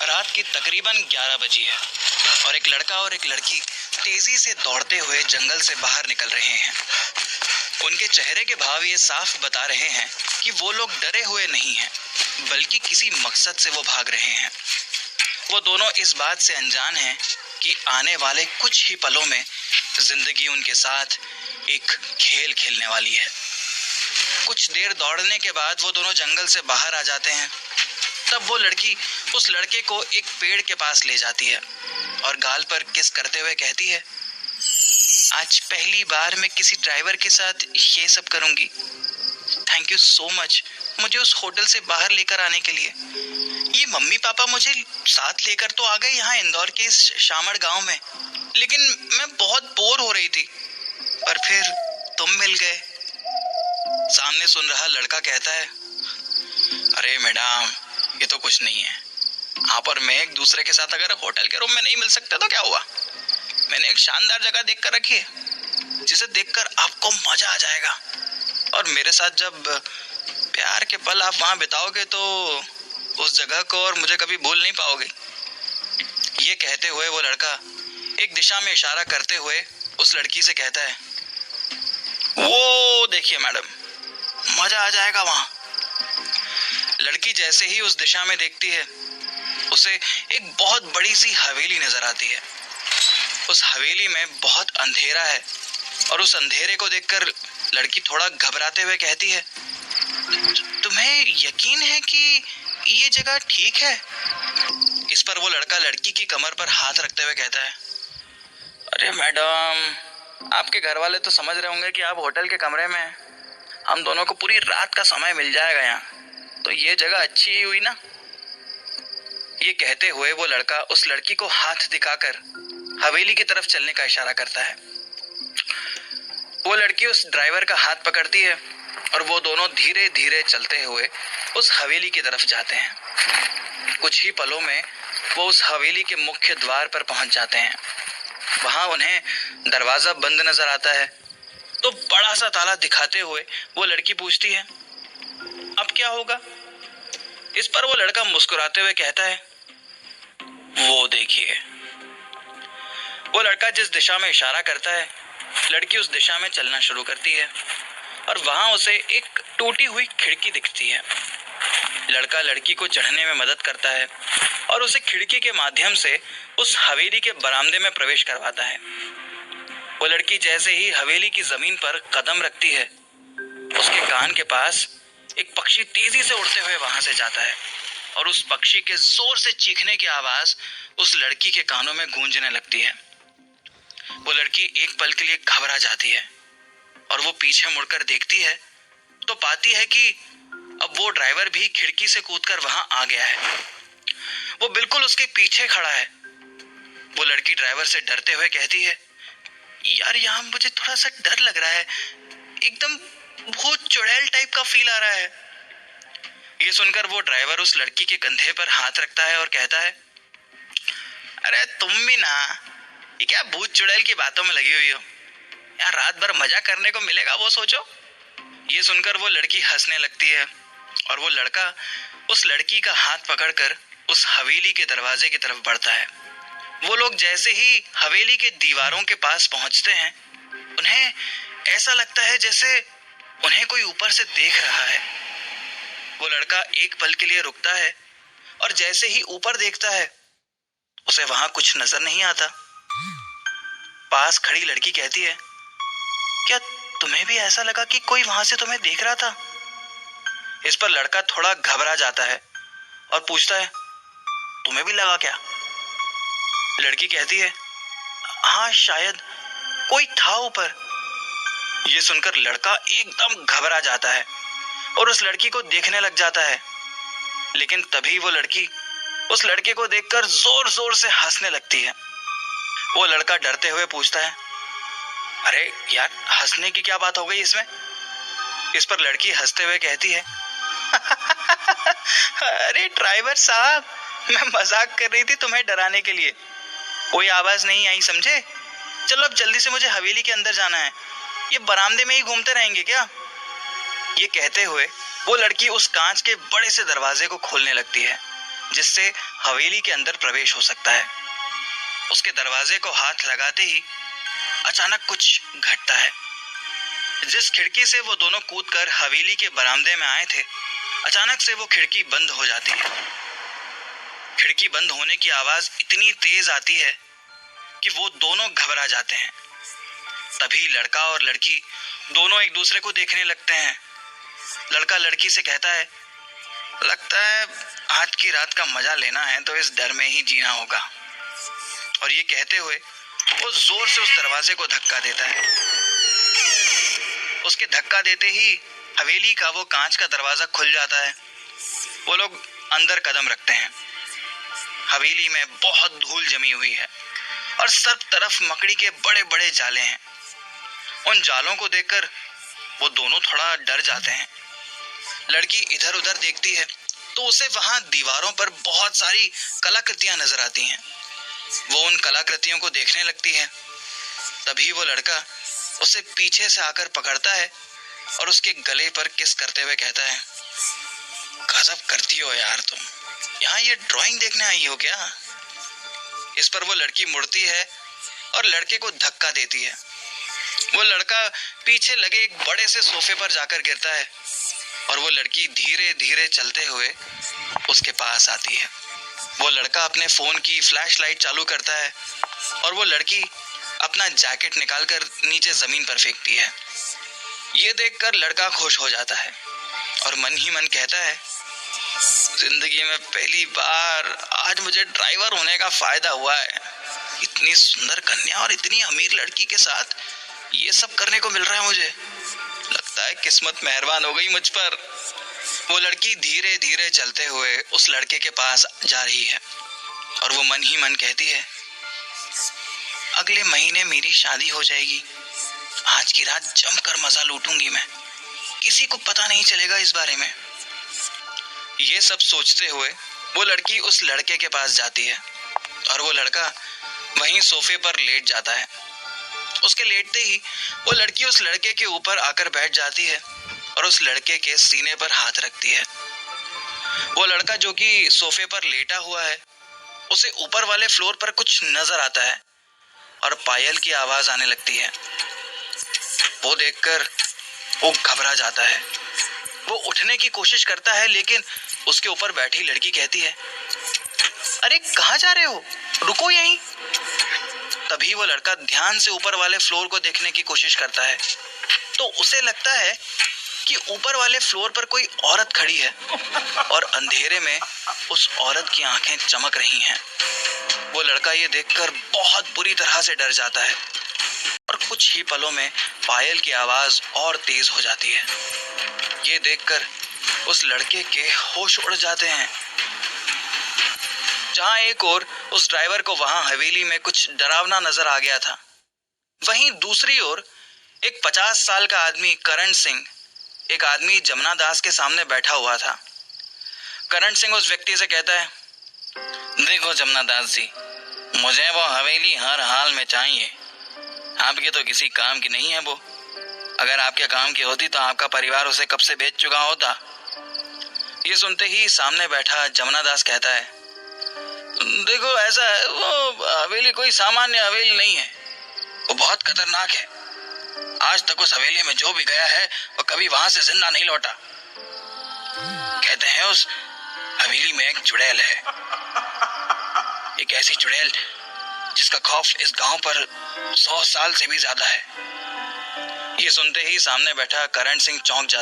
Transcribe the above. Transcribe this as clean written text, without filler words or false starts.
रात की तकरीबन 11 बजी है और एक लड़का और एक लड़की तेजी से दौड़ते हुए जंगल से बाहर निकल रहे हैं। उनके चेहरे के भाव ये साफ बता रहे हैं कि वो लोग डरे हुए नहीं हैं, बल्कि किसी मकसद से वो भाग रहे हैं। वो दोनों इस बात से अनजान हैं कि आने वाले कुछ ही पलों में जिंदगी उनके साथ एक खेल खेलने वाली है। कुछ देर दौड़ने के बाद वो दोनों जंगल से बाहर आ जाते हैं। तब वो लड़की उस लड़के को एक पेड़ के पास ले जाती है और गाल पर किस करते हुए कहती है, आज पहली बार मैं किसी ड्राइवर के साथ ये सब करूंगी। थैंक यू सो मच मुझे उस होटल से बाहर लेकर आने के लिए। ये मम्मी पापा मुझे साथ लेकर तो आ गए यहाँ इंदौर के इस शामड़ गांव में, लेकिन मैं बहुत बोर हो रही थी, पर फिर तुम मिल गए। सामने सुन रहा लड़का कहता है, अरे मैडम ये तो कुछ नहीं है। आप और मैं एक दूसरे के साथ अगर होटल के रूम में नहीं मिल सकते तो क्या हुआ? मैंने एक शानदार जगह देख कर रखी है जिसे देखकर आपको मजा आ जाएगा, और मेरे साथ जब प्यार के पल आप वहां बिताओगे तो उस जगह को और मुझे कभी भूल नहीं पाओगे। ये कहते हुए वो लड़का एक दिशा में इशारा करते हुए उस लड़की से कहता है, वो देखिए मैडम, मजा आ जाएगा वहां। लड़की जैसे ही उस दिशा में देखती है, उसे एक बहुत बड़ी सी हवेली नजर आती है। उस हवेली में बहुत अंधेरा है और उस अंधेरे को देखकर लड़की थोड़ा घबराते हुए कहती है, तुम्हें यकीन है कि ये जगह ठीक है? इस पर वो लड़का लड़की की कमर पर हाथ रखते हुए कहता है, अरे मैडम, आपके घर वाले तो समझ रहे होंगे कि आप होटल के कमरे में हैं। हम दोनों को पूरी रात का समय मिल जाएगा यहाँ, तो ये जगह अच्छी ही हुई ना। ये कहते हुए वो लड़का उस लड़की को हाथ दिखाकर हवेली की तरफ चलने का इशारा करता है। वो लड़की उस ड्राइवर का हाथ पकड़ती है और वो दोनों धीरे धीरे चलते हुए उस हवेली की तरफ जाते हैं। कुछ ही पलों में वो उस हवेली के मुख्य द्वार पर पहुंच जाते हैं। वहां उन्हें दरवाजा बंद नजर आता है, तो बड़ा सा ताला दिखाते हुए वो लड़की पूछती है, अब क्या होगा? इस पर वो लड़का मुस्कुराते हुए कहता है, वो देखिए। वो लड़का जिस दिशा में इशारा करता है, लड़की उस दिशा में चलना शुरू करती है और वहां उसे एक टूटी हुई खिड़की दिखती है। लड़का लड़की को चढ़ने में मदद करता है और उसे खिड़की के माध्यम से उस हवेली के बरामदे में प्रवेश करवाता है। वो लड़की जैसे ही हवेली की जमीन पर कदम रखती है, उसके कान के पास एक पक्षी तेजी से उड़ते हुए वहां से जाता है और उस पक्षी के जोर से चीखने की आवाज उस लड़की के कानों में गूंजने लगती है। वो लड़की एक पल के लिए घबरा जाती है और वो पीछे मुड़कर देखती है तो पाती है कि अब वो ड्राइवर भी खिड़की से कूदकर वहां आ गया है। वो बिल्कुल उसके पीछे खड़ा है। वो लड़की ड्राइवर से डरते हुए कहती है, यार यहाँ मुझे थोड़ा सा डर लग रहा है, एकदम बहुत चुड़ैल टाइप का फील आ रहा है। ये सुनकर वो ड्राइवर उस लड़की के कंधे पर हाथ रखता है और कहता है, अरे तुम भी ना, ये क्या भूत चुड़ैल की बातों में लगी हुई हो? यार रात भर मजा करने को मिलेगा वो सोचो। ये सुनकर वो लड़की हंसने लगती है और वो लड़का उस लड़की का हाथ पकड़कर उस हवेली के दरवाजे की तरफ बढ़ता है। वो लोग जैसे ही हवेली के दीवारों के पास पहुंचते हैं, उन्हें ऐसा लगता है जैसे उन्हें कोई ऊपर से देख रहा है। वो लड़का एक पल के लिए रुकता है और जैसे ही ऊपर देखता है, उसे वहां कुछ नजर नहीं आता। पास खड़ी लड़की कहती है, क्या तुम्हें भी ऐसा लगा कि कोई वहां से तुम्हें देख रहा था? इस पर लड़का थोड़ा घबरा जाता है और पूछता है, तुम्हें भी लगा क्या? लड़की कहती है, हाँ शायद कोई था ऊपर। ये सुनकर लड़का एकदम घबरा जाता है और उस लड़की को देखने लग जाता है, लेकिन तभी वो लड़की उस लड़के को देखकर जोर जोर से हंसने लगती है। वो लड़का डरते हुए पूछता है, अरे यार हंसने की क्या बात हो गई इसमें? इस पर लड़की हंसते हुए कहती है, अरे ड्राइवर साहब, मैं मजाक कर रही थी तुम्हें डराने के लिए, कोई आवाज नहीं आई समझे? चलो अब जल्दी से मुझे हवेली के अंदर जाना है, ये बरामदे में ही घूमते रहेंगे क्या? ये कहते हुए वो लड़की उस कांच के बड़े से दरवाजे को खोलने लगती है। जिससे हवेली के अंदर प्रवेश हो सकता है। उसके दरवाजे को हाथ लगाते ही अचानक कुछ घटता है। जिस खिड़की से वो दोनों कूदकर हवेली के बरामदे में आए थे, अचानक से वो खिड़की बंद हो जाती है। खिड़की बंद होने की आवाज इतनी तेज आती है कि वो दोनों घबरा जाते हैं। तभी लड़का और लड़की दोनों एक दूसरे को देखने लगते हैं। लड़का लड़की से कहता है, लगता है आज की रात का मजा लेना है तो इस डर में ही जीना होगा। और ये कहते हुए वो जोर से उस दरवाजे को धक्का देता है। उसके धक्का देते ही हवेली का वो कांच का दरवाजा खुल जाता है। वो लोग अंदर कदम रखते हैं। हवेली में बहुत धूल जमी हुई है और सब तरफ मकड़ी के बड़े बड़े जाले हैं। उन जालों को देखकर वो दोनों थोड़ा डर जाते हैं। लड़की इधर उधर देखती है तो उसे वहां दीवारों पर बहुत सारी कलाकृतियां नजर आती हैं। वो उन कलाकृतियों को देखने लगती है। तभी वो लड़का उसे पीछे से आकर पकड़ता है और उसके गले पर किस करते हुए कहता है, गजब करती हो यार तुम, यहाँ ये ड्राइंग देखने आई हो क्या? इस पर वो लड़की मुड़ती है और लड़के को धक्का देती है। वो लड़का पीछे लगे एक बड़े से सोफे पर जाकर गिरता है और वो लड़की धीरे धीरे चलते हुए उसके पास आती है। वो लड़का अपने फोन की फ्लैश लाइट चालू करता है और वो लड़की अपना जैकेट निकालकर नीचे जमीन पर फेंकती है। ये देखकर लड़का खुश हो जाता है और मन ही मन कहता है, जिंदगी में पहली बार आज मुझे ड्राइवर होने का फायदा हुआ है। इतनी सुंदर कन्या और इतनी अमीर लड़की के साथ ये सब करने को मिल रहा है मुझे। लगता है किस्मत मेहरबान हो गई मुझ पर। वो लड़की धीरे धीरे चलते हुए उस लड़के के पास जा रही है और वो मन ही मन कहती है, अगले महीने मेरी शादी हो जाएगी। आज की रात जमकर मजा लूटूंगी मैं। किसी को पता नहीं चलेगा इस बारे में। ये सब सोचते हुए वो लड़की उस लड़के के पास जाती है और वो लड़का वहीं सोफे पर लेट जाता है। उसके लेटते ही वो लड़की उस लड़के के ऊपर आकर बैठ जाती है और उस लड़के के सीने पर हाथ रखती है। वो लड़का जो कि सोफे पर लेटा हुआ है, उसे ऊपर वाले फ्लोर पर कुछ नजर आता है और पायल की आवाज आने लगती है। वो देखकर वो घबरा जाता है। वो उठने की कोशिश करता है लेकिन उसके ऊपर बैठी लड़की कहती है, अरे कहाँ जा रहे हो, रुको यहीं। तभी वो लड़का ध्यान से ऊपर वाले फ्लोर को देखने की कोशिश करता है तो उसे लगता है कि ऊपर वाले फ्लोर पर कोई औरत खड़ी है और अंधेरे में उस औरत की आंखें चमक रही हैं। वो लड़का ये देखकर बहुत बुरी तरह से डर जाता है और कुछ ही पलों में पायल की आवाज और तेज हो जाती है। ये देखकर उस लड़के के होश उड़ जाते हैं। जहां एक ओर उस ड्राइवर को वहां हवेली में कुछ डरावना नजर आ गया था, वहीं दूसरी ओर एक 50 साल का आदमी करण सिंह एक आदमी जमुना दास के सामने बैठा हुआ था। करण सिंह उस व्यक्ति से कहता है, देखो जमुना दास जी, मुझे वो हवेली हर हाल में चाहिए। आपके तो किसी काम की नहीं है वो। अगर आपके काम की होती तो आपका परिवार उसे कब से बेच चुका होता। ये सुनते ही सामने बैठा जमुना दास कहता है, देखो ऐसा है, वो हवेली कोई सामान्य हवेली नहीं है, वो बहुत खतरनाक है। आज तक उस हवेली में जो भी गया है वो कभी वहां से जिंदा नहीं लौटा। कहते हैं उस हवेली में एक चुड़ैल है, एक ऐसी चुड़ैल जिसका खौफ इस गांव पर 100 साल से भी ज्यादा है। ये सुनते ही सामने बैठा करण सिंह चौंक जाता